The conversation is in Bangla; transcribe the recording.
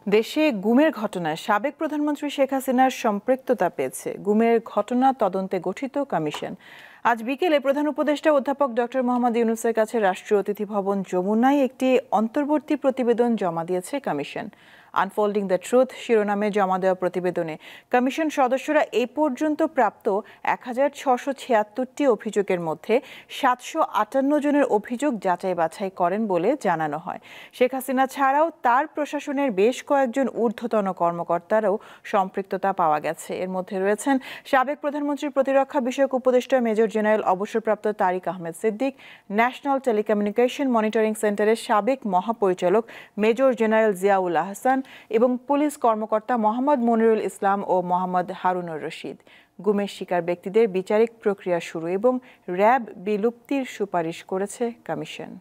দেশে গুমের ঘটনায় সাবেক প্রধানমন্ত্রী শেখ হাসিনার সম্পৃক্ততা পেয়েছে গুমের ঘটনা তদন্তে গঠিত কমিশন। আজ বিকেলে প্রধান উপদেষ্টা অধ্যাপক ডক্টর মোহাম্মদ ইউনূসের কাছে রাষ্ট্রীয় অতিথি ভবন যমুনায় একটি অন্তর্বর্তী প্রতিবেদন জমা দিয়েছে কমিশন। আনফোল্ডিং দ্য ট্রুথ শিরোনামে জমা দেওয়া প্রতিবেদনে কমিশন সদস্যরা এই পর্যন্ত প্রাপ্ত ১,৬৭৬টি অভিযোগের মধ্যে ৭৫৮ জনের অভিযোগ যাচাই বাছাই করেন বলে জানানো হয়। শেখ হাসিনা ছাড়াও তার প্রশাসনের বেশ কয়েকজন ঊর্ধ্বতন কর্মকর্তারও সম্পৃক্ততা পাওয়া গেছে। এর মধ্যে রয়েছেন সাবেক প্রধানমন্ত্রীর প্রতিরক্ষা বিষয়ক উপদেষ্টা মেজর জেনারেল অবসরপ্রাপ্ত Tariq Ahmed Siddique, national telecommunication monitoring সেন্টারের সাবেক মহাপরিচালক মেজর জেনারেল জিয়াউল আহসান এবং পুলিশ কর্মকর্তা মোহাম্মদ মনিরুল ইসলাম ও মোহাম্মদ হারুনুর রশিদ। গুমের শিকার ব্যক্তিদের বিচারিক প্রক্রিয়া শুরু এবং র্যাব বিলুপ্তির সুপারিশ করেছে কমিশন।